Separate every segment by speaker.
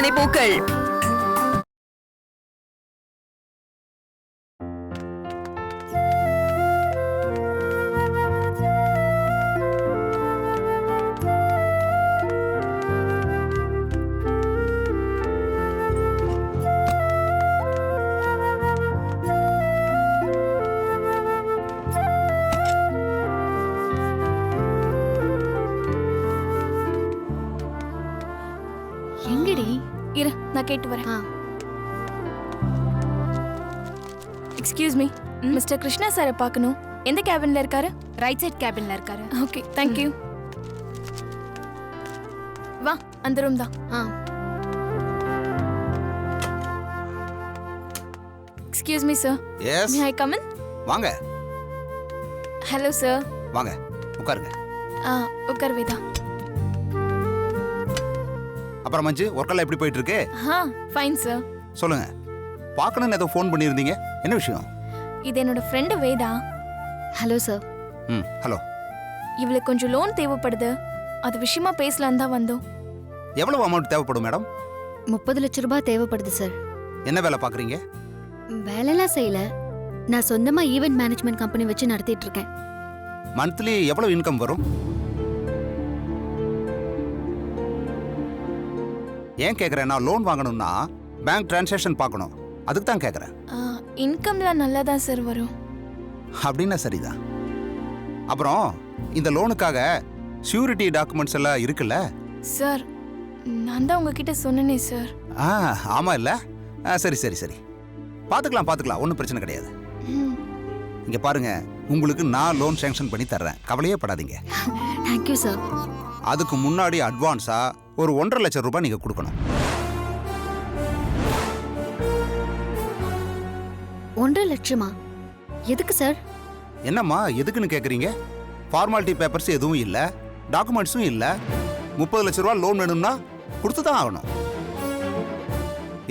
Speaker 1: எத்தனை பூக்கள்?
Speaker 2: எங்கடி?
Speaker 3: இரு, நான் கேட்டு வரேன். எக்ஸ்கியூஸ் மீ, மிஸ்டர் கிருஷ்ணா சாரை பார்க்கணும். எந்த கேபின்ல இருக்காரு?
Speaker 2: ரைட் சைட் கேபின்ல இருக்காரு.
Speaker 3: Okay, thank you. வா, அந்த ரூம் தான். Excuse me sir.
Speaker 4: Yes.
Speaker 3: May I come in?
Speaker 4: வாங்க.
Speaker 3: Hello sir.
Speaker 4: வாங்க, உட்காருங்க.
Speaker 3: உட்கார் வேதா.
Speaker 4: அப்புறம் மஞ்சு, ஒர்க்கெல்லாம் எப்படி போயிட்டு இருக்கு?
Speaker 3: Fine sir.
Speaker 4: சொல்லுங்க. பார்க்கணும்னு ஏதோ ஃபோன் பண்ணியிருந்தீங்க, என்ன விஷயம்?
Speaker 3: இது என்னோட friend Veda.
Speaker 2: Hello sir.
Speaker 4: Hello.
Speaker 3: இவளுக்கு கொஞ்சம் லோன் தேவைப்படுது, அது விஷயமா பேசலான்னு தான் வந்தோம்.
Speaker 4: எவ்வளவு அமௌண்ட் தேவைப்படும் மேடம்?
Speaker 2: 30 லட்சம் ரூபாய் தேவைப்படுது சார்.
Speaker 4: என்ன வேலை பார்க்குறீங்க?
Speaker 2: வேலைலாம் செய்யல, நான் சொந்தமா ஈவென்ட் மேனேஜ்மெண்ட் கம்பெனி வச்சு நடத்திட்டு இருக்கேன்.
Speaker 4: மந்த்லி எவ்வளவு இன்கம் வரும்? ஏன் கேட்குறேன், நான் லோன் வாங்கணும்னா பேங்க் டிரான்சாக்ஷன் பார்க்கணும், அதுக்கு தான் கேட்குறேன்.
Speaker 3: இன்கம்லாம் நல்லா தான் சார் வரும்.
Speaker 4: அப்படின்னா சரிதான். அப்புறம் இந்த லோனுக்காக ஷூரிட்டி டாக்குமெண்ட்ஸ் எல்லாம் இருக்குல்ல?
Speaker 3: சார், நான் தான் உங்ககிட்ட சொன்னேனே சார்.
Speaker 4: ஆமாம் இல்லை? சரி சரி சரி, பார்த்துக்கலாம், ஒன்றும் பிரச்சனை கிடையாது. இங்கே பாருங்க, உங்களுக்கு நான் லோன் சேங்ஷன் பண்ணி தர்றேன், கவலையே படாதீங்க.
Speaker 2: Thank you sir.
Speaker 4: அதுக்கு முன்னாடி அட்வான்ஸா ஒரு 1.5 லட்சம் ரூபாய் நீங்க கொடுக்கணும்.
Speaker 2: 1.5 லட்சமா? எதுக்கு சார்?
Speaker 4: என்னம்மா எதுக்குன்னு கேக்குறீங்க? ஃபார்மாலிட்டி பேப்பர்ஸ் எதுவும் இல்ல, டாக்குமெண்ட்ஸும் இல்ல. 30 லட்சம் ரூபாய் லோன் வேணும்னா கொடுத்து தான் ஆகணும்.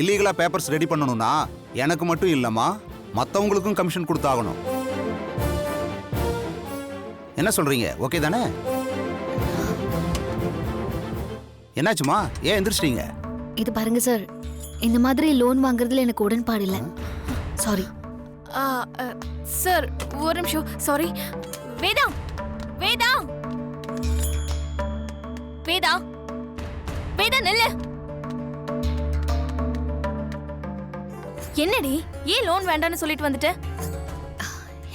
Speaker 4: இல்லீகலா பேப்பர்ஸ் ரெடி பண்ணணும்னா எனக்கு மட்டும் இல்லம்மா, மற்றவங்களுக்கும் கமிஷன் கொடுத்தாகணும். என்ன சொல்றீங்க, ஓகே தானே? என்னாச்சுமா, ஏன் எந்திரிச்சிட்டீங்க?
Speaker 2: இது பாருங்க சார், இந்த மாதிரி லோன் வாங்குறதுல எனக்கு உடன்பாடு இல்லை. சாரி.
Speaker 3: சார் ஒரு நிமிஷம். சாரி. வேதா, வேதா, வேதா, வேதா நில்லு. என்னடி, ஏன் லோன் வேண்டாம்னு சொல்லிட்டு வந்துட்ட?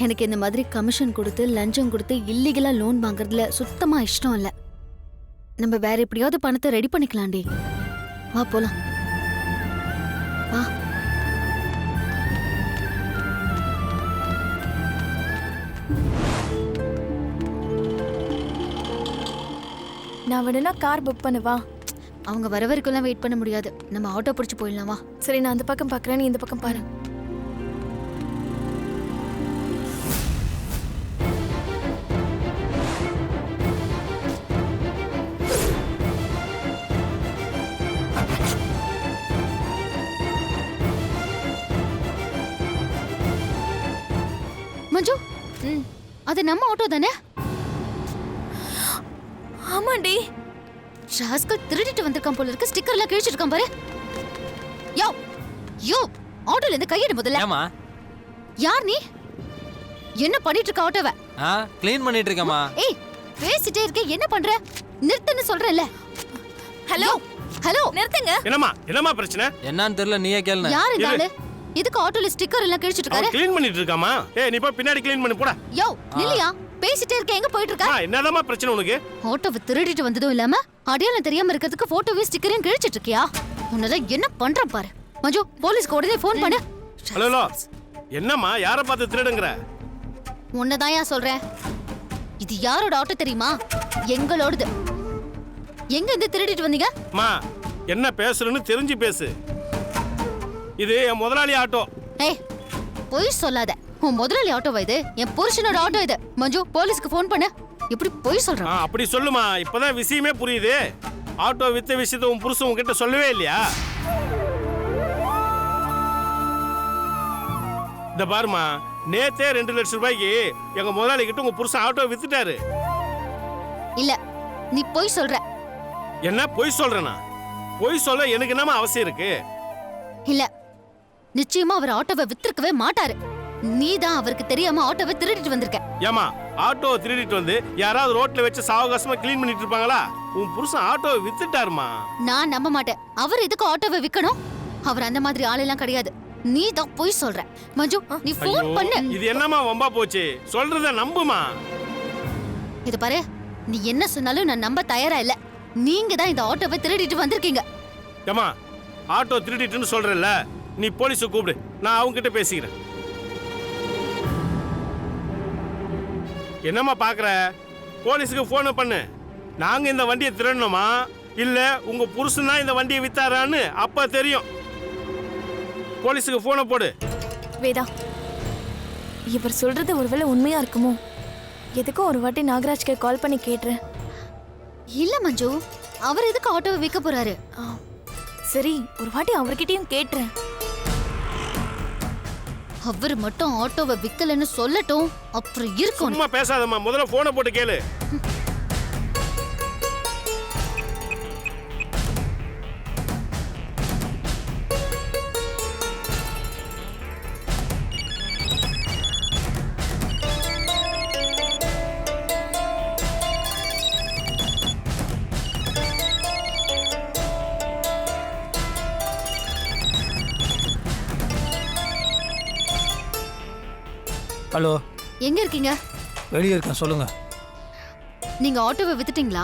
Speaker 2: எனக்கு இந்த மாதிரி கமிஷன் கொடுத்து லஞ்சம் கொடுத்து இல்லீகலா லோன் வாங்குறதுல சுத்தமா இஷ்டம் இல்லை. நம்ம வேற எப்படியாவது பணத்தை ரெடி பண்ணிக்கலாம்டி. வா போலாம். வா.
Speaker 3: நான் வேணும்னா கார் புக் பண்ணவா?
Speaker 2: அவங்க வர வரைக்கும் வெயிட் பண்ண முடியாது, நம்ம ஆட்டோ பிடிச்சு போயிடலாம். வா.
Speaker 3: சரி, நான் அந்த பக்கம் பார்க்கறேன், நீ இந்த பக்கம் பாரு.
Speaker 2: மஞ்சு, அது நம்ம ஆட்டோ தானே?
Speaker 3: ஆமாண்டி.
Speaker 2: ராஸ்கல் திருடிட்டு வந்திருக்கான் போல இருக்கு. ஸ்டிக்கர்லாம் கிழிச்சிருக்கான் பாரு. யோ யோ, ஆட்டோல இருந்து கையெடு முதல்ல.
Speaker 5: ஏமா?
Speaker 2: யார் நீ? என்ன பண்ணிட்டு இருக்க ஆட்டோவை?
Speaker 5: க்ளீன் பண்ணிட்டு இருக்கேமா.
Speaker 2: ஏய், பேசிட்டே இருக்க, என்ன பண்ற? நிறுத்துன்னு சொல்றேன்ல.
Speaker 3: ஹலோ
Speaker 2: ஹலோ,
Speaker 3: நிறுத்துங்க.
Speaker 6: என்னமா பிரச்சனை?
Speaker 5: என்னன்னு தெரியல, நீயே கேளுங்க.
Speaker 2: யார் இந்த ஆளு? இதுக்கு ஆட்டோல ஸ்டிக்கர் எல்லாம் கிழிச்சிட்டு இருக்காரு.
Speaker 6: க்ளீன் பண்ணிட்டு இருக்காமா? ஏய், நீ போய் பின்னாடி க்ளீன் பண்ணி போடா.
Speaker 2: யோ நில்லியா, பேசிட்டே இருக்க, எங்க போயிட்டு இருக்க?
Speaker 6: என்னதாமா பிரச்சனை உனக்கு?
Speaker 2: ஆட்டோவை திருடிட்டு வந்ததும் இல்லாம அடையாளம் தெரியாம இருக்கிறதுக்கு போட்டோவே ஸ்டிக்கரையும் கிழிச்சிட்டு இருக்கியா? உன்னதான் என்ன பண்ற பாரு. மஞ்சு, போலீஸ்க்கு உடனே ஃபோன் பண்ணு.
Speaker 6: ஹலோ, என்னம்மா, யார பார்த்து திருடுங்கற?
Speaker 2: உன்னதாயா சொல்றேன். இது யாரோட ஆட்டோ தெரியுமா? எங்களோடது. எங்க இருந்து திருடிட்டு வந்தீங்க?
Speaker 6: அம்மா, என்ன பேசுறன்னு தெரிஞ்சு பேசு. இது என் முதலாளி ஆட்டோ.
Speaker 2: ஏய், பொய் சொல்லாத. உன் முதலாளி ஆட்டோவா இது? என் புருஷனோட ஆட்டோ இது. மஞ்சு, போலீஸ்க்கு ஃபோன் பண்ணு. எப்படி பொய் சொல்ற?
Speaker 6: அப்படி சொல்லுமா, இப்பதான் விஷயமே புரியுது. ஆட்டோ வித்த விஷயத்தை உன் புருஷன் உன்கிட்ட சொல்லவே இல்லையா? இந்த பாருமா, நேத்தே 2 லட்சம் ரூபாய்க்கு எங்க முதலாளி கிட்ட உங்க புருஷன் ஆட்டோ வித்துட்டாரு.
Speaker 2: இல்ல, நீ பொய் சொல்ற.
Speaker 6: என்ன பொய் சொல்றேனா? பொய் சொல்ல எனக்கு என்னமா அவசியம் இருக்கு?
Speaker 2: இல்ல, நிச்சயமா அவர் ஆட்டோவை வித்திருக்கவே மாட்டாரு. நீ தான் அவருக்கு தெரியாம ஆட்டோவை திருடிட்டு வந்திருக்க.
Speaker 6: ஏமா, ஆட்டோவை திருடிட்டு வந்து யாராவது ரோட்ல வச்சு சாவகாசமா கிளீன் பண்ணிட்டு இருப்பாங்களா? உன் புருஷன் ஆட்டோவை வித்துட்டாருமா.
Speaker 2: நான் நம்ப மாட்டேன். அவர் எதுக்கு ஆட்டோவை விக்கணும்? அவர் அந்த மாதிரி ஆளெல்லாம் கிடையாது. நீ தான் போய் சொல்ற. மஞ்சு, நீ ஃபோன் பண்ணு.
Speaker 6: இது என்னமா வம்பா போச்சு? சொல்றத நம்புமா.
Speaker 2: இது பாரு, நீ என்ன சொன்னாலும் நான் நம்ப தயாரா இல்ல. நீங்க தான் இந்த ஆட்டோவை திருடிட்டு வந்திருக்கீங்க.
Speaker 6: ஏமா, ஆட்டோ திருடிட்டுன்னு சொல்றல, நீ போலீஸை கூப்பிடு, நான் அவங்க கிட்ட பேசிக்கிறேன். என்னம்மா பாக்குற? போலீஸுக்கு போன் பண்ணு. நாங்க இந்த வண்டியை திருடணுமா இல்ல உங்க புருஷன் தான் இந்த வண்டியை வித்தாரான்னு அப்ப தெரியும். போலீஸுக்கு போனை போடு.
Speaker 3: வேதா, இவர் சொல்றது ஒருவேளை உண்மையா இருக்குமோ? எதுக்கும் ஒரு வாட்டி நாகராஜ்க்கு கால் பண்ணி கேட்டுறேன்.
Speaker 2: இல்ல மஞ்சு, அவர் எதுக்கு ஆட்டோவை விற்க போறாரு?
Speaker 3: சரி, ஒரு வாட்டி அவர்கிட்டயும் கேட்டுறேன்.
Speaker 2: அவர் மட்டும் ஆட்டோவை விக்கலன்னு சொல்லட்டும், அப்புறம் இருக்கும்.
Speaker 6: சும்மா பேசாதம்மா, முதல்ல போனை போட்டு கேளு.
Speaker 1: ஹலோ,
Speaker 2: எங்க இருக்கீங்க?
Speaker 1: வெளியே இருக்கேன், சொல்லுங்க.
Speaker 2: நீங்க ஆட்டோவை வித்துட்டீங்களா?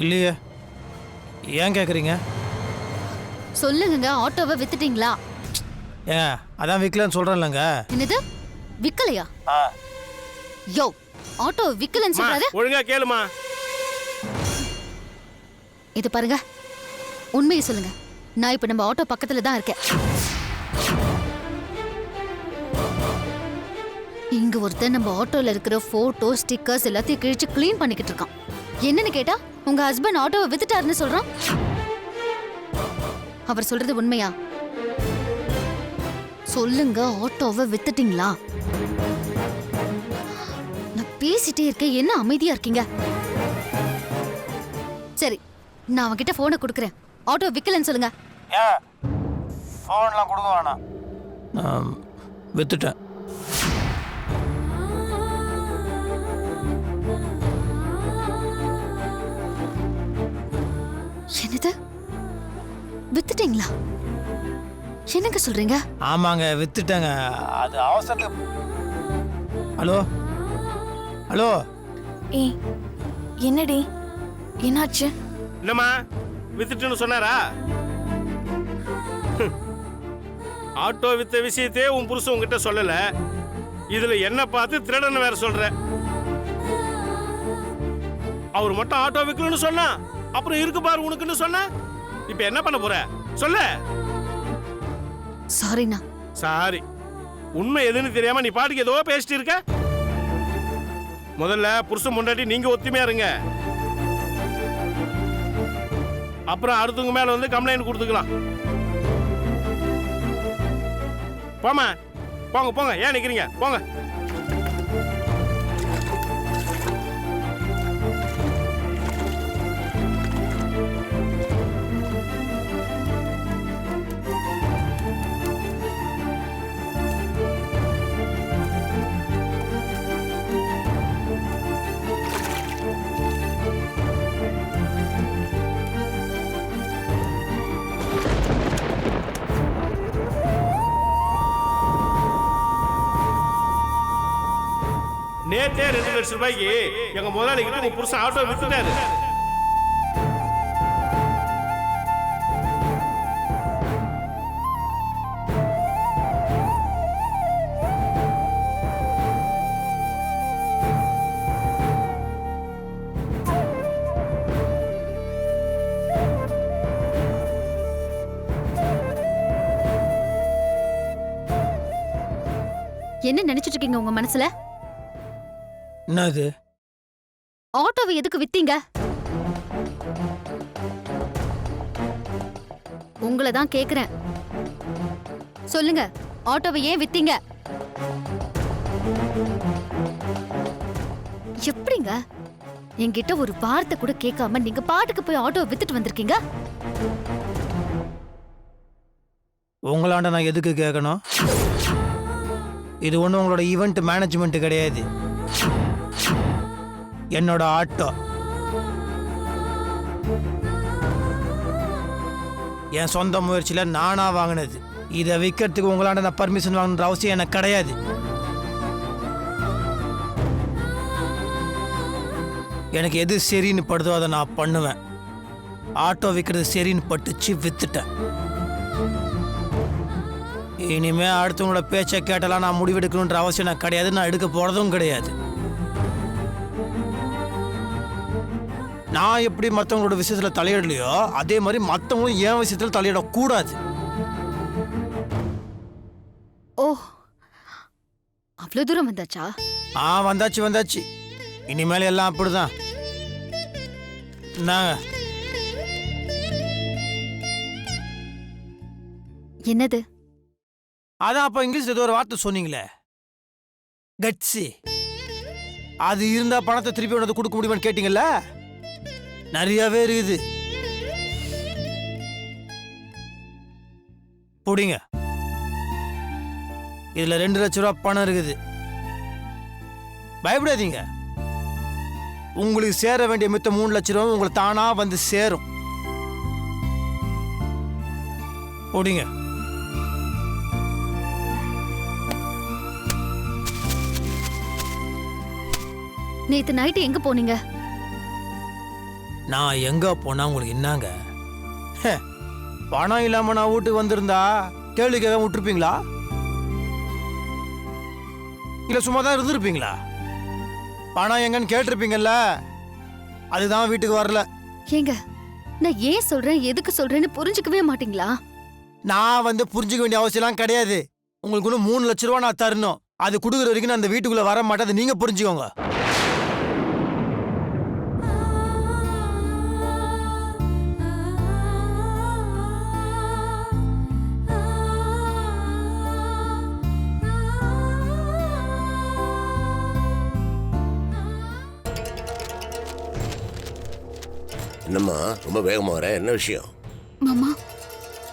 Speaker 1: இல்லையே, ஏன் கேட்குறீங்க?
Speaker 2: சொல்லுங்க, ஆட்டோவை வித்துட்டீங்களா?
Speaker 1: ஏங்க, அதான் விற்கலன்னு சொல்கிறேன்லங்க.
Speaker 2: என்னது, விக்கலையா? யோ, ஆட்டோ விக்கலன்னு சொல்றாரு.
Speaker 6: ஒழுங்கா கேளுமா.
Speaker 2: இது பாருங்க, உண்மையை சொல்லுங்க. நான் இப்ப நம்ம ஆட்டோ பக்கத்துல தான் இருக்கேன். இங்க ஒருத்தன் நம்ம ஆட்டோல இருக்கிற போட்டோ ஸ்டிக்கர்ஸ் எல்லாத்தையும் கிழிச்சு கிளீன் பண்ணிக்கிட்டு இருக்கான். என்னன்னு கேட்டா, உங்க ஹஸ்பண்ட் ஆட்டோவை வித்துட்டாருன்னு சொல்றான். அவர் சொல்றது உண்மையா? சொல்லுங்க, ஆட்டோவை வித்துட்டீங்களா? நான் பேசிட்டே இருக்கேன், என்ன அமைதியா இருக்கீங்க? சரி, நான் அவன்கிட்ட போனை கொடுக்குறேன். ஆட்டோ விக்கலன்னு சொல்லுங்க.
Speaker 1: ஏன் ஃபோன்லாம் கொடுக்க வேணாம், வித்துட்டேன்.
Speaker 2: என்னது, வித்துட்டீங்களா? என்னங்க சொல்றீங்க?
Speaker 1: ஆமாங்க, வித்துட்டேங்க. அது அவசரத்துக்கு. ஹலோ ஹலோ,
Speaker 3: ஏய், என்னடி, என்னாச்சு?
Speaker 6: என்னம்மா, வித்துட்டுன்னு சொன்னாரா? ஆட்டோ வித்த விஷயத்தையே உன் புருஷன் உங்ககிட்ட சொல்லல, இதுல என்ன பார்த்து திருடன்னு வேற சொல்ற. அவர் மட்டும் ஆட்டோ விக்கணும்னு சொன்னா, அப்புறம் இருக்கு பாரு உனக்குன்னு சொன்ன. இப்ப என்ன பண்ண போற சொல்ல?
Speaker 2: சாரிண்ணா.
Speaker 6: சாரி, உண்மை எதுன்னு தெரியாம நீ பாட்டுக்கு ஏதோ பேசிட்டு இருக்க. முதல்ல புருஷன் முன்னாடி நீங்க ஒத்துமையா இருங்க, அப்புறம் அடுத்தவங்க மேல வந்து கம்ப்ளைண்ட் கொடுத்துக்கலாம். போமா, போங்க போங்க, ஏன் நிக்கிறீங்க, போங்க. நேத்தே 2 லட்சம் ரூபாய்க்கு எங்க முதலாளிகிட்ட உங்க புருஷன் ஆட்டோ வித்துட்டாரு.
Speaker 2: என்ன நினைச்சிட்டு இருக்கீங்க உங்க மனசுல?
Speaker 1: என்னது?
Speaker 2: ஆட்டோவை எதுக்கு வித்தீங்க? உங்களை தான் கேக்குறேன். சொல்லுங்க, ஆட்டோவை ஏன் வித்தீங்க? எப்படிங்க என்கிட்ட ஒரு வார்த்தை கூட கேட்காம நீங்க பாட்டுக்கு போய் ஆட்டோ வித்துட்டு வந்திருக்கீங்க?
Speaker 1: உங்களாண்ட நான் எதுக்கு கேட்கணும்? இது ஒன்றும் உங்களோட ஈவெண்ட் மேனேஜ்மெண்ட் கிடையாது, என்னோட ஆட்டோ. என் சொந்த முயற்சியில் நானா வாங்கினது. இதை விற்கிறதுக்கு உங்களாண்ட நான் பர்மிஷன் வாங்கணுன்ற அவசியம் எனக்கு கிடையாது. எனக்கு எது சரின்னு படுதோ அதை நான் பண்ணுவேன். ஆட்டோ விற்கிறது சரின்னு பட்டுச்சு, வித்துட்டேன். இனிமே அடுத்தவங்களோட பேச்சை கேட்டலாம் நான் முடிவெடுக்கணுன்ற அவசியம் எனக்கு கிடையாது. நான் எடுக்க போறதும் கிடையாது. நான் எப்படி மற்றவங்களோட விஷயத்துல தலையிடலையோ அதே மாதிரி மற்றவங்களும் என் விஷயத்துல தலையிடக்கூடாது.
Speaker 2: ஓ, அவ்வளவு தூரம் வந்தாச்சா?
Speaker 1: வந்தாச்சு. இனிமேல் எல்லாம் அப்படிதான். நாங்க
Speaker 2: என்னது?
Speaker 1: அதான் அப்ப இங்கிலீஷ் ஏதோ ஒரு வார்த்தை சொன்னீங்களே, கட்ஸி. அது இருந்தா பணத்தை திருப்பி வந்து கொடுக்க முடியுமான்னு கேட்டீங்கல்ல, நிறையவே இருக்குது. புடிங்க, இதுல 2 லட்ச ரூபா பணம் இருக்குது. பயப்படாதீங்க, உங்களுக்கு சேர வேண்டிய மித்த 3 லட்ச ரூபா உங்களுக்கு தானா வந்து சேரும். புடிங்க.
Speaker 2: நேத்து நைட்டு எங்க போனீங்க?
Speaker 1: நான் எங்க போனா உங்களுக்கு என்னங்க? பணம் இல்லாம நான் வீட்டுக்கு வந்திருந்தா கேள்வி கேட்க விட்டுருப்பீங்களா? இல்ல சும்மா தான் இருந்திருப்பீங்களா? பணம் எங்கன்னு கேட்டிருப்பீங்கல்ல, அதுதான் வீட்டுக்கு வரல.
Speaker 2: ஏங்க, நான் ஏன் சொல்றேன் எதுக்கு சொல்றேன்னு புரிஞ்சுக்கவே மாட்டீங்களா?
Speaker 1: நான் வந்து புரிஞ்சுக்க வேண்டிய அவசியம்லாம் கிடையாது. உங்களுக்கு இன்னும் 3 லட்ச ரூபா நான் தரணும். அது கொடுக்குற வரைக்கும் நான் அந்த வீட்டுக்குள்ள வர மாட்டேன். அதை நீங்க புரிஞ்சுக்கோங்க.
Speaker 7: என்னம்மா ரொம்ப வேகமா வர? என்ன விஷயம்?
Speaker 3: மாமா,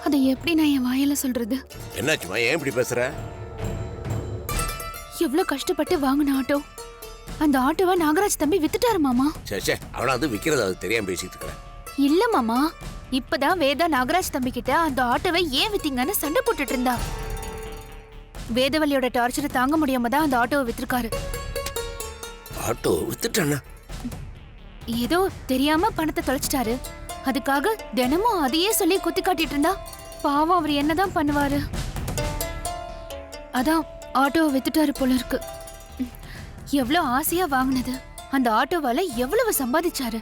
Speaker 3: அதை எப்படி நான் என் வாயில சொல்றது?
Speaker 7: என்னாச்சுமா, ஏன் இப்படி பேசுற?
Speaker 3: எவ்வளவு கஷ்டப்பட்டு வாங்கின ஆட்டோ, அந்த ஆட்டோவை நாகராஜ் தம்பி வித்துட்டாரு மாமா.
Speaker 7: சே, அவனா வந்து விக்கிறது அது தெரியாம பேசிட்டு இருக்கிறேன்.
Speaker 3: இல்ல மாமா, இப்பதான் வேதா நாகராஜ் தம்பி கிட்ட அந்த ஆட்டோவை ஏன் வித்தீங்கன்னு சண்டை போட்டுட்டு இருந்தா. வேதவல்லியோட டார்ச்சரை தாங்க முடியாம தான் அந்த ஆட்டோவை வித்திருக்காரு.
Speaker 7: ஆட்டோ வித்துட்டானா?
Speaker 3: ஏதோ தெரியாம பணத்தை தொலைச்சிட்டாரு. அதுக்காக தினமும் அதையே சொல்லி குத்தி காட்டிட்டு இருந்தா பாவம், அவர் என்னதான் பண்ணுவாரு? அதான் ஆட்டோவை வித்துட்டாரு போல இருக்கு. எவ்வளவு ஆசையா வாங்கினது, அந்த ஆட்டோவால எவ்வளவு சம்பாதிச்சாரு.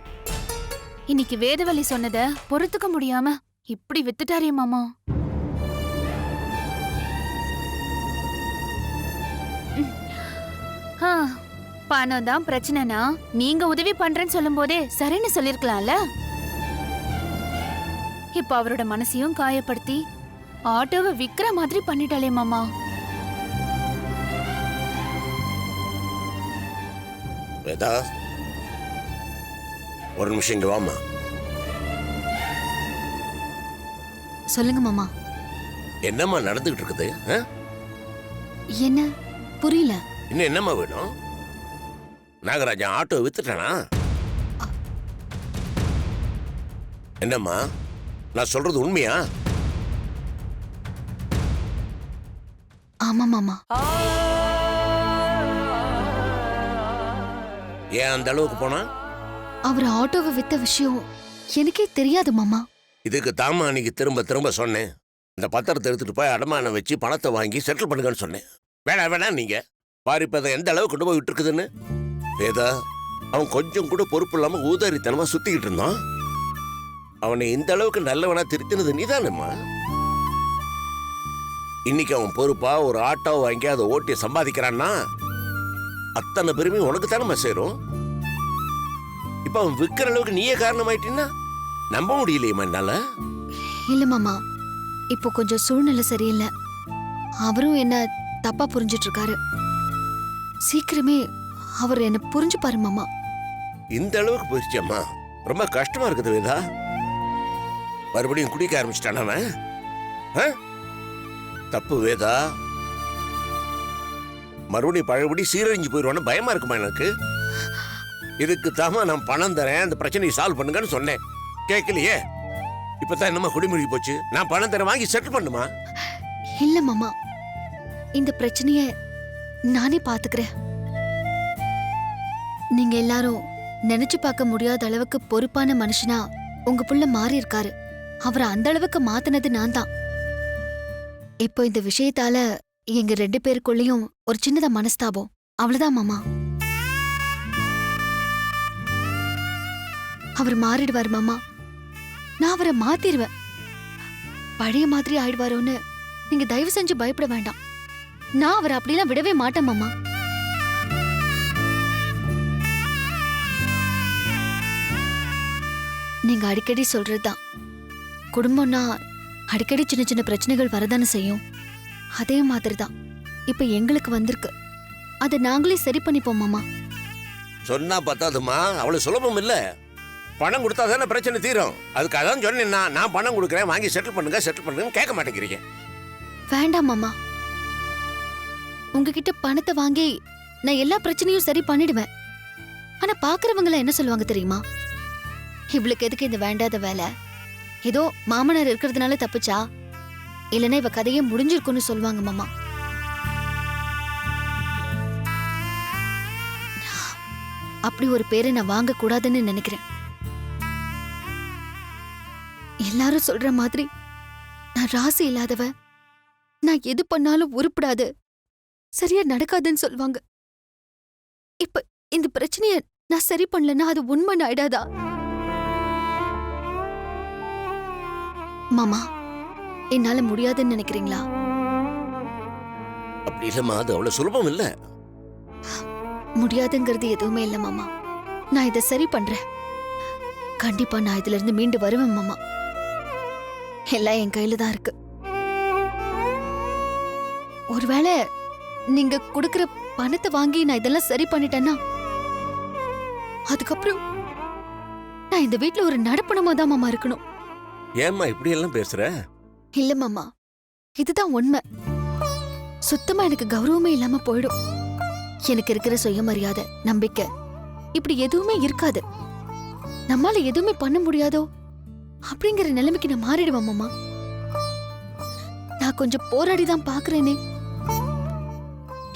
Speaker 3: இன்னைக்கு வேதவல்லி சொன்னத பொறுத்துக்க முடியாம இப்படி வித்துட்டாரே மாமா. பணம் தான் பிரச்சனைனா நீங்க உதவி பண்றேன்னு சொல்லும் போதே சரின்னு சொல்லிருக்கலாம்ல. இப்ப அவரோட மனசையும் காயப்படுத்தி ஆட்டோவை விக்கிற மாதிரி பண்ணிட்டாலே மாமா.
Speaker 7: வேதா, ஒரு நிமிஷம் இங்க வாமா.
Speaker 2: சொல்லுங்க மாமா.
Speaker 7: என்னம்மா நடந்துகிட்டு இருக்குது?
Speaker 2: என்ன புரியல?
Speaker 7: இன்னும் என்னம்மா வேணும்? நாகராஜன் ஆட்டோ வித்துட்டானா? என்னம்மா, நான் சொல்றது உண்மையா?
Speaker 2: ஆமா மாமா.
Speaker 7: ஏன் அந்த அளவுக்கு போனா?
Speaker 2: அவர் ஆட்டோவை வித்த விஷயம் எனக்கே தெரியாது மாமா.
Speaker 7: இதுக்கு தாமா அன்னைக்கு திரும்ப திரும்ப சொன்னேன். இந்த பத்திரத்தை எடுத்துட்டு போய் அடமானம் வச்சு பணத்தை வாங்கி செட்டில் பண்ணுங்கன்னு சொன்னேன். வேணாம் நீங்க பாரு இப்ப அதை எந்த அளவுக்கு கொண்டு போய் விட்டு இருக்குதுன்னு. வேதா, அவன் கொஞ்சம் கூட பொறுப்பு இல்லாம ஊதாரித்தனமா சுத்திக்கிட்டு இருந்தான். அவனை இந்த அளவுக்கு நல்லவனா திருத்தினது நீதானம்மா. இன்னைக்கு அவன் பொறுப்பா ஒரு ஆட்டோ வாங்கி அதை ஓட்டி சம்பாதிக்கிறான்னா அத்தனை பெருமையும் உனக்கு தானே சேரும். இப்ப அவன் விற்கிற அளவுக்கு நீயே காரணமாயிட்டீன்னா நம்ப முடியலையேம்மா என்னால.
Speaker 2: இல்ல மாமா, இப்போ கொஞ்சம் சூழ்நிலை சரியில்லை. அவரும் என்ன தப்பா புரிஞ்சிட்டு இருக்காரு. சீக்கிரமே அவர் என்ன புரிஞ்சுப்பாரு மாமா.
Speaker 7: இந்த அளவுக்கு போயிடுச்சம்மா. ரொம்ப கஷ்டமா இருக்குது வேதா. மறுபடியும் குடிக்க ஆரம்பிச்சிட்டான் அவன். ஆ? தப்பு வேதா. மறுபடியும் பழையபடி சீரழிஞ்சு போயிடுவான்னு பயமா இருக்குமா எனக்கு. இதுக்கு தாமா நான் பணம் தரேன், அந்த பிரச்சனையை சால்வ் பண்ணுங்கன்னு சொன்னேன். கேட்கலையே. இப்பதான் என்னமா குடிமுறி போச்சு. நான் பணம் தரேன், வாங்கி செட்டில் பண்ணுமா.
Speaker 2: இல்ல மாமா, இந்த பிரச்சனைய நானே பாத்துக்கிறேன். நீங்க எல்லாரும் நினைச்சு பார்க்க முடியாத அளவுக்கு பொறுப்பான மனுஷனா உங்க புள்ள மாறி இருக்காரு. அவரை அந்த அளவுக்கு மாத்தினது நான் தான். இப்போ இந்த விஷயத்தால எங்க 2 பேருக்குள்ளயும் ஒரு சின்னதா மனஸ்தாபம், அவ்வளவுதான் மாமா. அவர் மாறிடுவார் மாமா. நான் அவரை மாத்திருவேன். பழைய மாதிரி ஆயிடுவாரோன்னு நீங்க தயவு செஞ்சு பயப்பட வேண்டாம். நான் அவரை அப்படிலாம் விடவே மாட்டேன் மாமா. நீங்க அடிக்கடி சொல்றதுதான், குடும்பம்னா அடிக்கடி சின்ன சின்ன பிரச்சனைகள் வரதானே செய்யும். அதே மாதிரிதான் இப்ப எங்களுக்கு வந்திருக்கு. அதை நாங்களே சரி பண்ணிப்போம் மாமா.
Speaker 7: சொன்னா பத்தாதுமா, அவ்வளவு சுலபம் இல்ல. பணம் கொடுத்தா தானே பிரச்சனை தீரும். அதுக்கு அதான் சொன்னேன், நான் பணம் கொடுக்குறேன், வாங்கி செட்டில் பண்ணுங்கன்னு கேட்க மாட்டேங்கிறீங்க.
Speaker 2: வேண்டாம் மாமா, உங்ககிட்ட பணத்தை வாங்கி நான் எல்லா பிரச்சனையும் சரி பண்ணிடுவேன். ஆனா பாக்குறவங்க என்ன சொல்லுவாங்க தெரியுமா? இவளுக்கு எதுக்கு இந்த வேண்டாத வேலை? ஏதோ மாமனார் இருக்கிறதுனால தப்புச்சா, இல்லைன்னா இவ கதையே முடிஞ்சிருக்குன்னு சொல்லுவாங்க மாமா. அப்படி ஒரு பேரை நான் வாங்க கூடாதுன்னு நினைக்கிறேன். எல்லாரும் சொல்ற மாதிரி நான் ராசி இல்லாதவ, நான் எது பண்ணாலும் உருப்படாது, சரியா நடக்காதுன்னு சொல்லுவாங்க. இப்ப இந்த பிரச்சனைய நான் சரி பண்ணலன்னா அது உண்மை ஆயிடாதா? மாமா, என்னால முடியாதுன்னு நினைக்கிறீங்களா?
Speaker 7: அப்படி இல்லம்மா, அது அவ்வளவு சுலபம் இல்ல.
Speaker 2: முடியாதுங்கிறது எதுவுமே இல்ல மாமா. நான் இதை சரி பண்றேன். கண்டிப்பா நான் இதுல இருந்து மீண்டு வருவேன் மாமா. எல்லாம் என் கையில தான் இருக்கு. ஒருவேளை நீங்க கொடுக்கிற பணத்தை வாங்கி நான் இதெல்லாம் சரி பண்ணிட்டேன்னா, அதுக்கப்புறம் நான் இந்த வீட்டுல ஒரு நடப்பணமா தான் மாமா இருக்கணும்.
Speaker 7: ஏம்மா இப்படி எல்லாம் பேசுற?
Speaker 2: இல்ல மாமா, இதுதான் உண்மை. சுத்தமா எனக்கு கௌரவமே இல்லாம போயிடும். எனக்கு இருக்கிற சுயமரியாதை, நம்பிக்கை இப்படி எதுவுமே இருக்காது. நம்மால எதுவுமே பண்ண முடியாதோ அப்படிங்கிற நிலைமைக்கு நான் மாறிடுவேன் மாமா. நான் கொஞ்சம் போராடி தான் பாக்குறேனே.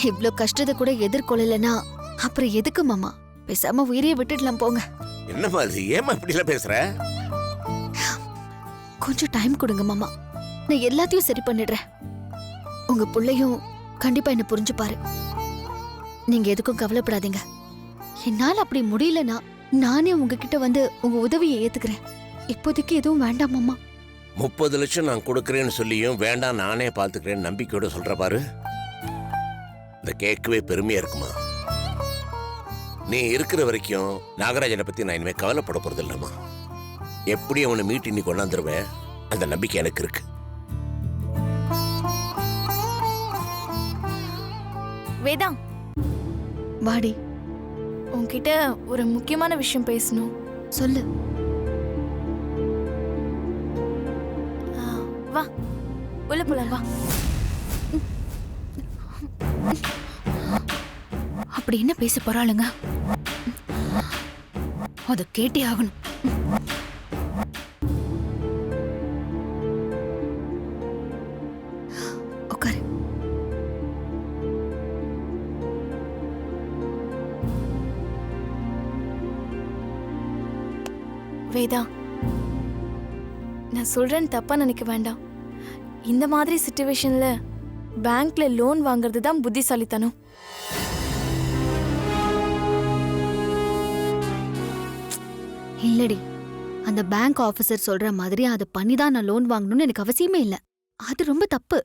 Speaker 2: இவ்ளோ கஷ்டத்தை கூட எதிர்கொள்ளலனா அப்புறம் எதுக்கு மாமா? பேசாம உயிரையே விட்டுடலாம் போங்க.
Speaker 7: என்னம்மா அது? ஏம்மா இப்படி எல்லாம் பேசுற?
Speaker 2: கொஞ்சம் டைம் கொடுங்க மாமா, நான் எல்லாத்தையும் சரி பண்ணிடுறேன். உங்க புள்ளையும் கண்டிப்பா என்ன புரிஞ்சுப்பாரு. நீங்க எதுக்கும் கவலைப்படாதீங்க. என்னால அப்படி முடியலனா நானே உங்ககிட்ட வந்து உங்க உதவியை ஏத்துக்கிறேன். இப்போதைக்கு எதுவும் வேண்டாம் மாமா.
Speaker 7: 30 லட்சம் நான் கொடுக்கறேன்னு சொல்லியும் வேண்டாம் நானே பாத்துக்கிறேன்னு நம்பிக்கையோட சொல்ற பாரு. இந்த கேட்கவே பெருமையா இருக்குமா? நீ இருக்கிற வரைக்கும் நாகராஜனை பத்தி நான் இனிமே கவலைப்பட போறது இல்லம்மா. எப்படி அவனை மீட்டி நீ கொண்டாந்துருவேன், அந்த நம்பிக்கை எனக்கு இருக்கு.
Speaker 8: வேதா,
Speaker 2: வாடி,
Speaker 8: உன்கிட்ட ஒரு முக்கியமான விஷயம் பேசணும்.
Speaker 2: சொல்லு.
Speaker 8: வா, உள்ள போலாம் வா.
Speaker 3: அப்படி என்ன பேச போறாளுங்க? அத கேட்டே ஆகணும்.
Speaker 2: உட்காரு.
Speaker 8: வேதா, நான் சொல்றேன்னு தப்பா நினைக்க வேண்டாம். இந்த மாதிரி சிச்சுவேஷன்ல பேங்க்ல லோன் வாங்குறது தான் புத்திசாலித்தனம்.
Speaker 2: இல்லடி, அந்த பேங்க் ஆபீசர் சொல்ற மாதிரி அதை பண்ணி தான் நான் லோன் வாங்கணும்னு எனக்கு அவசியமே இல்ல. அது ரொம்ப தப்பு.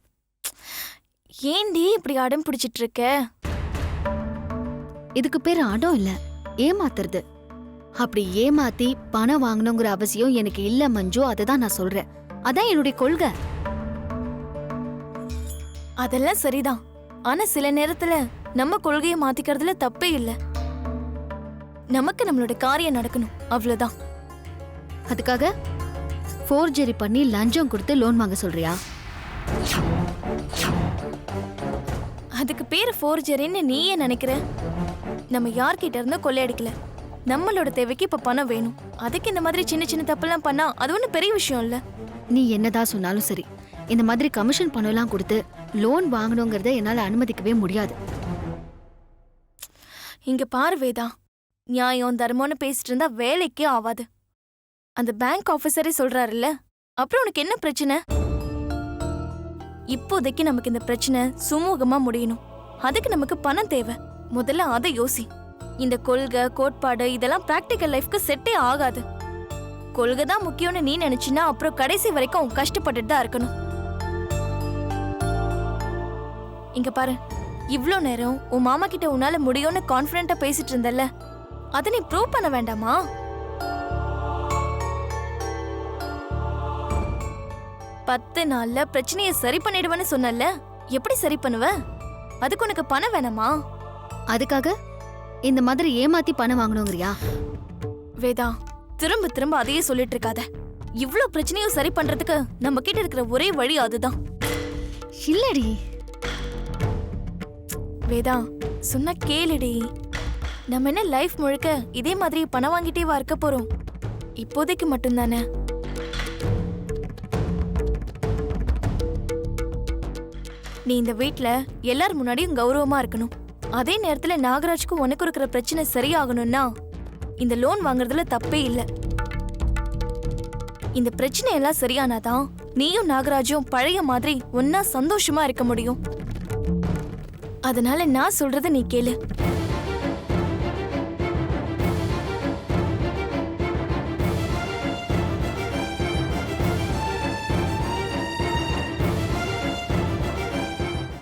Speaker 8: ஏண்டி இப்படி அடம் பிடிச்சிட்டு இருக்க?
Speaker 2: இதுக்கு பேரு அடம் இல்ல, ஏமாத்துறது. அப்படி ஏமாத்தி பணம் வாங்கணுங்கிற அவசியம் எனக்கு இல்ல மஞ்சு. அததான் நான் சொல்றேன். அதான் என்னுடைய கொள்கை.
Speaker 8: அதெல்லாம் சரிதான். ஆனா சில நேரத்துல நம்ம கொள்கையை மாத்திக்கிறதுல தப்பே இல்ல. நமக்கு நம்மளோட காரியம் நடக்கணும் அவ்வளவுதான்.
Speaker 2: அதுக்காக ஃபோர்ஜரி பண்ணி லஞ்சம் கொடுத்து லோன் வாங்க சொல்றியா?
Speaker 8: அதுக்கு பேரு ஃபோர்ஜரின்னு நீயே நினைக்கிற? நம்ம யார்கிட்ட இருந்தும் கொள்ளையடிக்கல. நம்மளோட தேவைக்கு இப்ப பணம் வேணும். அதுக்கு இந்த மாதிரி சின்ன சின்ன தப்பெல்லாம் பண்ணா அது ஒன்றும் பெரிய விஷயம் இல்ல.
Speaker 2: நீ என்னதான் சொன்னாலும் சரி, இந்த மாதிரி கமிஷன் பணம்லாம் கொடுத்து லோன் வாங்கணுங்கிறத என்னால அனுமதிக்கவே முடியாது.
Speaker 8: இங்க பாரு வேதா, நியாயம் தர்மம்னு பேசிட்டு இருந்தா வேலைக்கே ஆவாது. அந்த பேங்க் ஆபீசரே சொல்றாருல்ல, அப்புறம் உனக்கு என்ன பிரச்சனை? இப்போதைக்கு நமக்கு இந்த பிரச்சனை சுமூகமா முடியணும். அதுக்கு நமக்கு பணம் தேவை. முதல்ல அதை யோசி. இந்த கொள்கை கோட்பாடு இதெல்லாம் பிராக்டிக்கல் லைஃப்க்கு செட்டே ஆகாது. கொள்கை தான் முக்கியம்னு நீ நினைச்சினா அப்புறம் கடைசி வரைக்கும் கஷ்டப்பட்டுட்டு தான் இருக்கணும். இங்க பாரு, இவ்ளோ நேரம் உன் மாமா கிட்ட உன்னால முடியும்னு கான்ஃபிடென்ட்டா பேசிட்டு இருந்தல்ல, அதை நீ ப்ரூவ் பண்ண வேண்டாமா? 10 நாள்ல பிரச்சனையை சரி பண்ணிடுவேன்னு சொன்னல, எப்படி சரி பண்ணுவ? அதுக்கு உனக்கு பணம் வேணாமா?
Speaker 2: அதுக்காக இந்த மாதிரி ஏமாத்தி பணம் வாங்கணுங்கிறியா?
Speaker 8: வேதா, திரும்ப திரும்ப அதையே சொல்லிட்டு இருக்காத. இவ்ளோ பிரச்சனையும் சரி பண்றதுக்கு நம்ம கிட்ட இருக்கிற ஒரே வழி அதுதான்.
Speaker 2: இல்லடி.
Speaker 8: வேதா, சொன்னா கேளுடி. நம்ம என்ன லைஃப் முழுக்க இதே மாதிரி பணம் வாங்கிட்டே இருக்க போறோம்? இப்போதைக்கு மட்டும்தானே. நீ இந்த வீட்ல எல்லார் முன்னாடியும் கௌரவமா இருக்கணும். அதே நேரத்துல நாகராஜ்க்கு உனக்கு இருக்கிற பிரச்சனை சரியாகணும்னா இந்த லோன் வாங்குறதுல தப்பே இல்ல. இந்த பிரச்சனை எல்லாம் சரியானாதான் நீயும் நாகராஜும் பழைய மாதிரி ஒன்னா சந்தோஷமா இருக்க முடியும். அதனால நான் சொல்றத நீ கேளு.